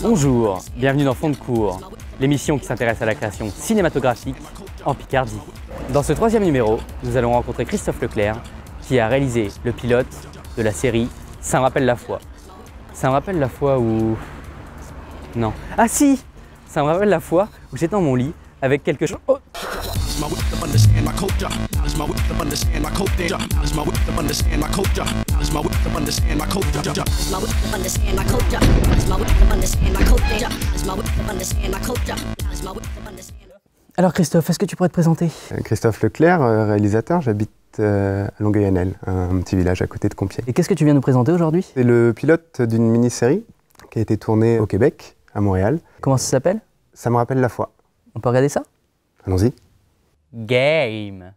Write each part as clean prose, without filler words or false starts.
Bonjour, bienvenue dans Fond de cours, l'émission qui s'intéresse à la création cinématographique en Picardie. Dans ce troisième numéro, nous allons rencontrer Christophe Leclerc qui a réalisé le pilote de la série Ça me rappelle la foi. Ça me rappelle la fois où... Non. Ah si! Ça me rappelle la fois où j'étais dans mon lit avec quelque chose... Oh. Alors Christophe, est-ce que tu pourrais te présenter? Christophe Leclerc, réalisateur, j'habite à Longueuil-Annel, un petit village à côté de Compiègne. Et qu'est-ce que tu viens nous présenter aujourd'hui? C'est le pilote d'une mini-série qui a été tournée au Québec, à Montréal. Comment ça s'appelle? Ça me rappelle la foi. On peut regarder ça? Allons-y. Game.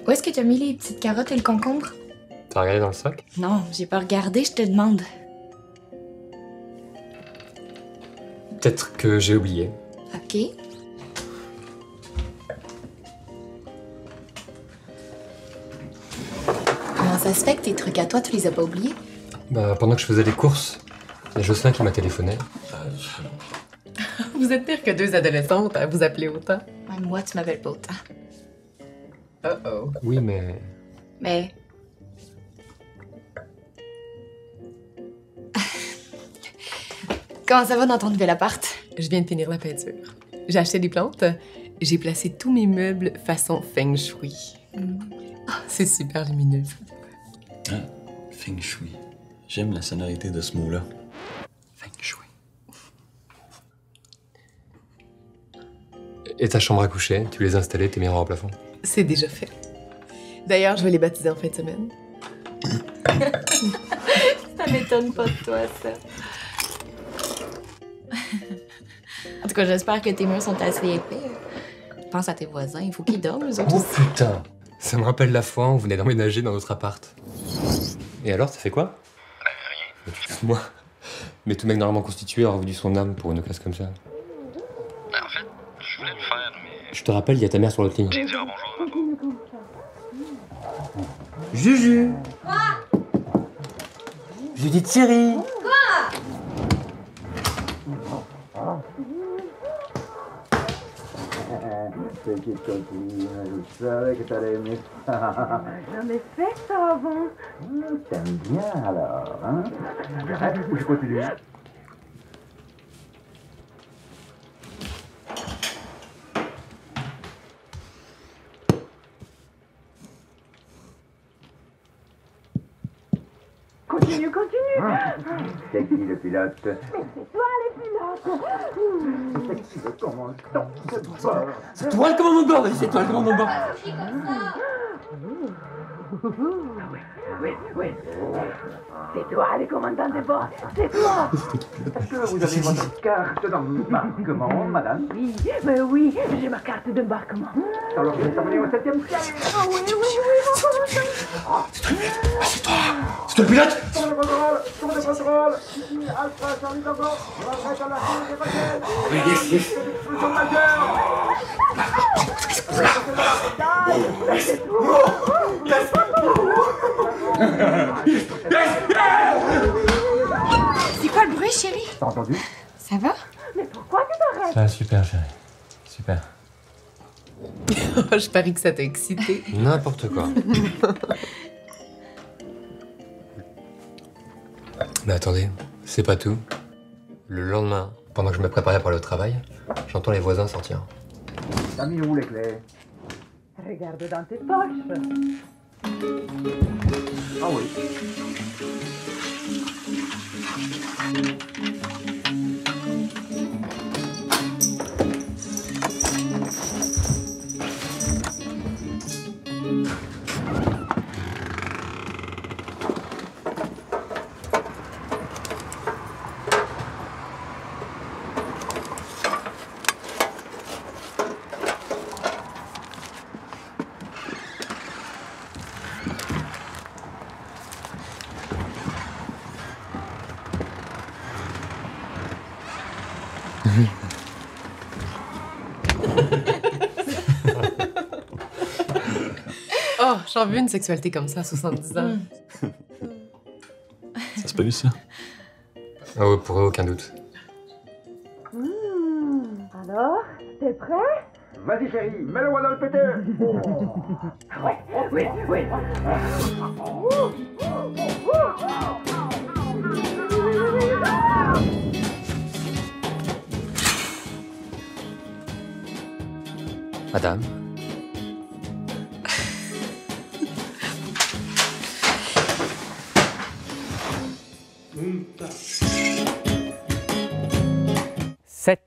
Où est-ce que tu as mis les petites carottes et le concombre? T'as regardé dans le sac? Non, j'ai pas regardé, je te demande. Peut-être que j'ai oublié. Ok. Comment ça se fait que tes trucs à toi, tu les as pas oubliés? Bah, pendant que je faisais les courses, il y a Jocelyn qui m'a téléphoné. Vous êtes pire que deux adolescentes à vous appeler autant. Même moi, tu m'appelles pas autant. Oh. Oui, mais... Mais... Comment ça va dans ton nouvel appart? Je viens de finir la peinture. J'ai acheté des plantes. J'ai placé tous mes meubles façon feng shui. C'est super lumineux. Ah, feng shui. J'aime la sonorité de ce mot-là. Feng shui. Et ta chambre à coucher, tu les as installées, tes miroirs au plafond? C'est déjà fait. D'ailleurs, je vais les baptiser en fin de semaine. Ça m'étonne pas de toi, ça. En tout cas, j'espère que tes murs sont assez épais. Pense à tes voisins, il faut qu'ils dorment, eux autres Oh aussi. putain! Ça me rappelle la fois où on venait d'emménager dans notre appart. Et alors, ça fait quoi? Rien. Moi. Mais tout mec normalement constitué a revu son âme pour une occasion comme ça. En fait, je voulais le faire, mais... Je te rappelle, il y a ta mère sur l'autre ligne. J'ai dit bonjour à ma Juju. Quoi? Je dis Thierry. Je savais que t'allais aimer ça. J'en ai fait ça avant. T'aimes bien alors, hein? J'arrête ou je continue? Continue, continue. C'est qui le pilote? Mais c'est toi les pilotes. C'est qui le commandant de bord? C'est toi le commandant de bord, c'est toi le commandant de bord. Oui. C'est toi le commandant de bord. C'est toi. Est-ce que vous avez votre carte d'embarquement, madame? Oui, mais oui, j'ai ma carte d'embarquement. Alors je vais t'emmener au 7e ciel. Ah oui, C'est toi le pilote? Tour de contrôle. Ici, Alpha Charlie Tango. Je m'adresse à la file des paquets. Yes. Explosion majeure. C'est quoi le bruit, chérie? T'as entendu? Ça va? mais pourquoi tu t'arrêtes? Ça va super, chérie. Super. Je parie que ça t'a excité. N'importe quoi. Mais attendez, c'est pas tout. Le lendemain, pendant que je me préparais pour aller au travail, j'entends les voisins sortir. T'as mis où les clés? Regarde dans tes poches. Ah oui. Oh, j'en veux une sexualité comme ça à 70 ans. Ça se peut, ça? Ah ouais, pour eux, aucun doute. Alors, t'es prêt? Vas-y, chérie, mets-le-moi dans le péteur. Ouais, oui, oui. Madame. Sept.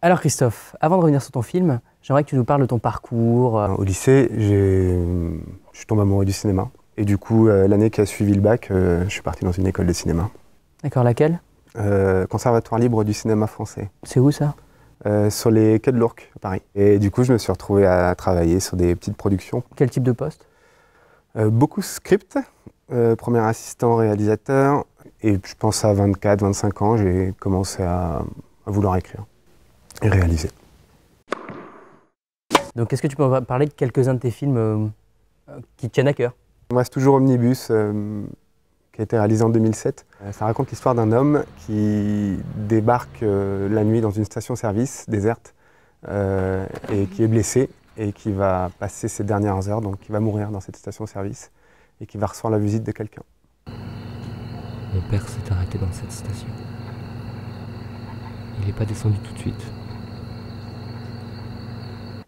Alors Christophe, avant de revenir sur ton film, j'aimerais que tu nous parles de ton parcours. Au lycée, je suis tombé amoureux du cinéma. Et du coup, l'année qui a suivi le bac, je suis parti dans une école de cinéma. D'accord, laquelle? Conservatoire libre du cinéma français. C'est où ça? Sur les quais de l'Ourcq, à Paris. Et du coup, je me suis retrouvé à travailler sur des petites productions. Quel type de poste? Beaucoup script, premier assistant réalisateur. Et je pense à 24, 25 ans, j'ai commencé à vouloir écrire et réaliser. Donc est-ce que tu peux me parler de quelques-uns de tes films qui te tiennent à cœur? Il me reste toujours Omnibus, qui a été réalisé en 2007. Ça raconte l'histoire d'un homme qui débarque la nuit dans une station-service déserte et qui est blessé et qui va passer ses dernières heures, donc qui va mourir dans cette station-service et qui va recevoir la visite de quelqu'un. Mon père s'est arrêté dans cette station. Il n'est pas descendu tout de suite.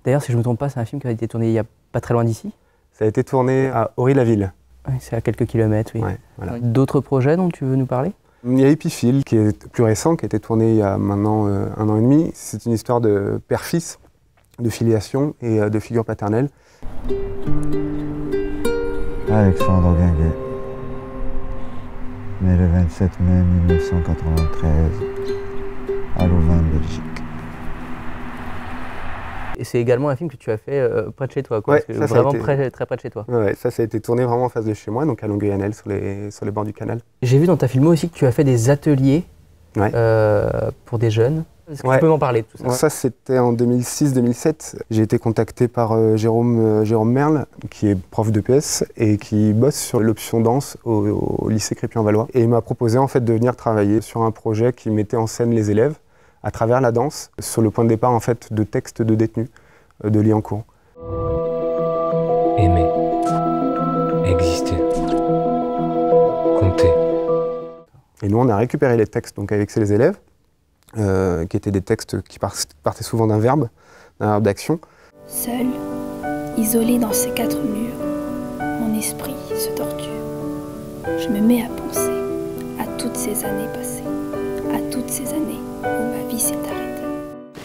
D'ailleurs, si je ne me trompe pas, c'est un film qui a été tourné il n'y a pas très loin d'ici? Ça a été tourné à Ory-la-Ville. Oui, c'est à quelques kilomètres, oui. Ouais, voilà. D'autres projets dont tu veux nous parler? Il y a Épiphylle, qui est plus récent, qui a été tourné il y a maintenant 1 an et demi. C'est une histoire de père-fils, de filiation et de figure paternelle. Alexandre Guinguet, né le 27 mai 1993, à Louvain, Belgique. Et c'est également un film que tu as fait près de chez toi, quoi. Ouais, Ça, vraiment très près de chez toi. Ouais, ça a été tourné vraiment en face de chez moi, donc à Longueuil-Annel, sur les bords du canal. J'ai vu dans ta filmo aussi que tu as fait des ateliers Ouais. Pour des jeunes. Est-ce que Ouais. tu peux m'en parler de tout ça? Ouais. Ça, c'était en 2006-2007. J'ai été contacté par Jérôme Merle, qui est prof d'EPS et qui bosse sur l'option danse au lycée Crépy-en-Valois. Et il m'a proposé en fait de venir travailler sur un projet qui mettait en scène les élèves à travers la danse, sur le point de départ en fait de textes de détenus de Liancourt. Aimer. Exister. Compter. Et nous, on a récupéré les textes donc avec ces élèves, qui étaient des textes qui partaient souvent d'un verbe d'action. Seul, isolé dans ces 4 murs, mon esprit se torture. Je me mets à penser à toutes ces années passées, à toutes ces années où ma vie s'est arrêtée.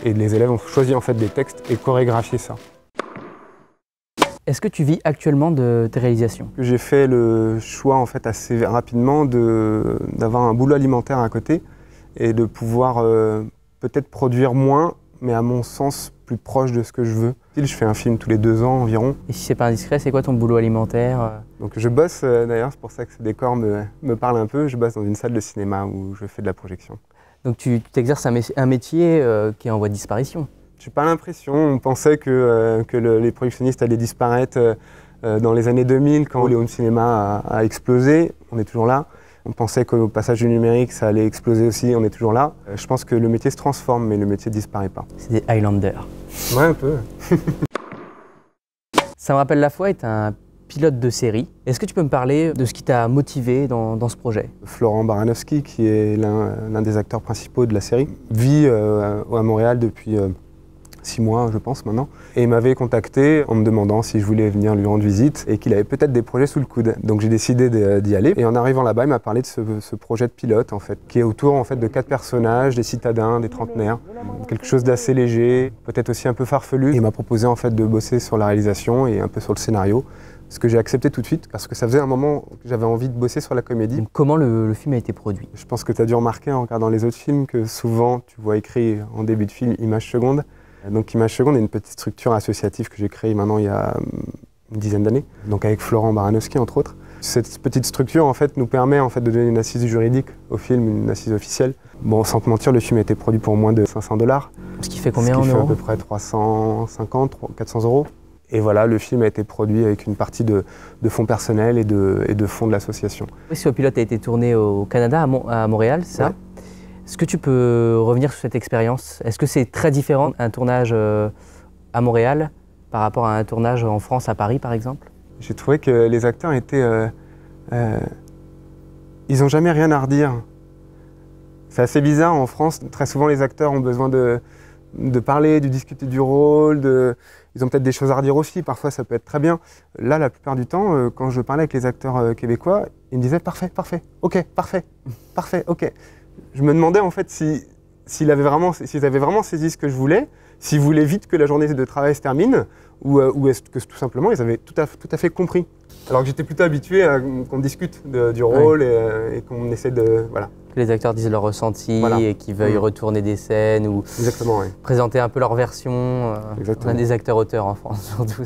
Et les élèves ont choisi en fait des textes et chorégraphié ça. Est-ce que tu vis actuellement de tes réalisations? J'ai fait le choix en fait assez rapidement d'avoir un boulot alimentaire à côté et de pouvoir peut-être produire moins, mais à mon sens plus proche de ce que je veux. Je fais un film tous les 2 ans environ. Et si c'est pas indiscret, c'est quoi ton boulot alimentaire? Donc je bosse d'ailleurs, c'est pour ça que ce décor me parle un peu, je bosse dans une salle de cinéma où je fais de la projection. Donc tu t'exerces un métier qui est en voie de disparition. J'ai pas l'impression, on pensait que les projectionnistes allaient disparaître dans les années 2000 quand le home cinéma a explosé, on est toujours là. On pensait qu'au passage du numérique ça allait exploser aussi, on est toujours là. Je pense que le métier se transforme mais le métier ne disparaît pas. C'est des Highlanders. Ouais, un peu. Ça me rappelle la foi est un pilote de série. Est-ce que tu peux me parler de ce qui t'a motivé dans ce projet? Florent Baranowski, qui est l'un des acteurs principaux de la série, vit à Montréal depuis 6 mois, je pense, maintenant. Et il m'avait contacté en me demandant si je voulais venir lui rendre visite et qu'il avait peut-être des projets sous le coude. Donc j'ai décidé d'y aller. Et en arrivant là-bas, il m'a parlé de ce projet de pilote, en fait, qui est autour en fait, de 4 personnages, des citadins, des trentenaires. Quelque chose d'assez léger, peut-être aussi un peu farfelu. Et il m'a proposé en fait, de bosser sur la réalisation et un peu sur le scénario. Ce que j'ai accepté tout de suite, parce que ça faisait un moment que j'avais envie de bosser sur la comédie. Donc, comment le film a été produit? Je pense que tu as dû remarquer en regardant les autres films que souvent tu vois écrit en début de film Image Seconde. Donc Image Seconde est une petite structure associative que j'ai créée maintenant il y a une dizaine d'années, donc avec Florent Baranowski entre autres. Cette petite structure en fait, nous permet en fait, de donner une assise juridique au film, une assise officielle. Bon, sans te mentir, le film a été produit pour moins de 500 $. Ce qui fait combien en euros? Ce qui fait à peu près 350, 400 €. Et voilà, le film a été produit avec une partie de fonds personnels et de fonds de l'association. Ce pilote a été tourné au Canada, à Montréal, c'est ça? Ouais. Est-ce que tu peux revenir sur cette expérience? Est-ce que c'est très différent un tournage à Montréal par rapport à un tournage en France, à Paris par exemple? J'ai trouvé que les acteurs étaient... ils n'ont jamais rien à redire. C'est assez bizarre, en France, très souvent les acteurs ont besoin de parler, de discuter du rôle, ils ont peut-être des choses à redire aussi, parfois ça peut être très bien. Là, la plupart du temps, quand je parlais avec les acteurs québécois, ils me disaient « parfait, parfait, ok, parfait, parfait, ok ». Je me demandais en fait s'ils avaient vraiment saisi ce que je voulais, s'ils voulaient vite que la journée de travail se termine, ou est-ce que tout simplement ils avaient tout à fait compris. Alors que j'étais plutôt habitué à qu'on discute du rôle et qu'on essaie de... Voilà. Que les acteurs disent leur ressenti et qu'ils veuillent retourner des scènes ou présenter un peu leur version. On a des acteurs-auteurs en France surtout.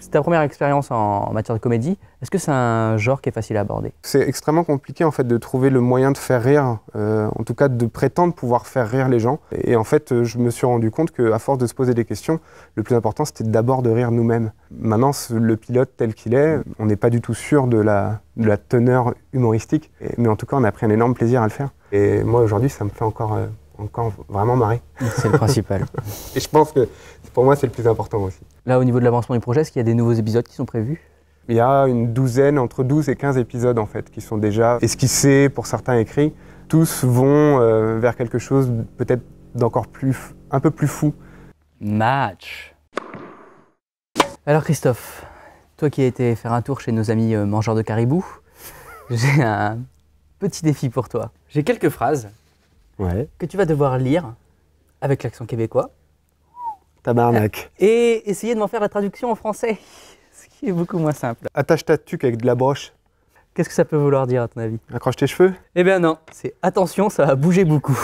C'est ta première expérience en matière de comédie. Est-ce que c'est un genre qui est facile à aborder? C'est extrêmement compliqué en fait de trouver le moyen de faire rire, en tout cas de prétendre pouvoir faire rire les gens. Et en fait, je me suis rendu compte qu'à force de se poser des questions, le plus important c'était d'abord de rire nous-mêmes. Maintenant, le pilote tel qu'il est, on n'est pas du tout sûr de la teneur humoristique, mais en tout cas on a pris un énorme plaisir à le faire. Et moi aujourd'hui, ça me fait encore vraiment marrer. C'est le principal. Et je pense que pour moi c'est le plus important aussi. Là, au niveau de l'avancement du projet, est-ce qu'il y a des nouveaux épisodes qui sont prévus? Il y a une douzaine, entre 12 et 15 épisodes en fait, qui sont déjà esquissés, pour certains écrits. Tous vont vers quelque chose peut-être d'encore un peu plus fou. Match. Alors Christophe, toi qui as été faire un tour chez nos amis mangeurs de caribou, j'ai un petit défi pour toi. J'ai quelques phrases que tu vas devoir lire avec l'accent québécois. Tabarnak. Et essayer de m'en faire la traduction en français, ce qui est beaucoup moins simple. Attache ta tuque avec de la broche. Qu'est-ce que ça peut vouloir dire à ton avis? Accroche tes cheveux? Eh bien non, c'est attention, ça va bouger beaucoup.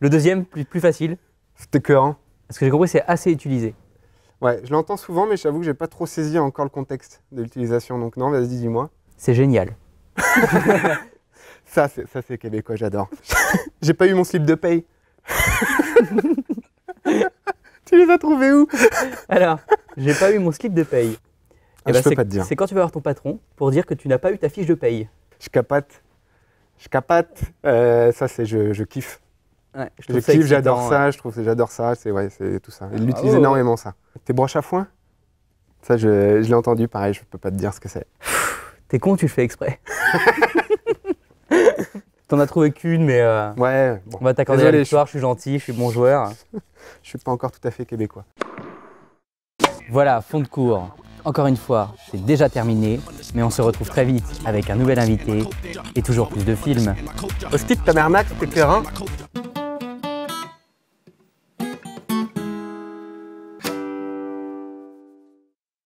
Le deuxième, plus facile. C'était écœurant. Parce que j'ai compris, c'est assez utilisé. Ouais, je l'entends souvent, mais j'avoue que j'ai pas trop saisi encore le contexte de l'utilisation. Donc non, vas-y, dis-moi. C'est génial. Ça c'est québécois, j'adore. J'ai pas eu mon slip de paye. Tu les as trouvés où? Alors, j'ai pas eu mon slip de paye. Ah, je peux pas te dire. C'est quand tu vas voir ton patron pour dire que tu n'as pas eu ta fiche de paye. Je capate. Ça c'est je kiffe. Ouais, je kiffe, j'adore ça, j'adore ça, c'est tout ça. Il l'utilise énormément ça. Tes broches à foin? Ça je l'ai entendu, pareil, je peux pas te dire ce que c'est. T'es con, tu le fais exprès. T'en as trouvé qu'une, mais ouais, bon. On va t'accorder la victoire, je suis gentil, je suis bon joueur. Je suis pas encore tout à fait québécois. Voilà, fond de cours. Encore une fois, c'est déjà terminé, mais on se retrouve très vite avec un nouvel invité et toujours plus de films. Hostie de tabarnak, t'es écœurant.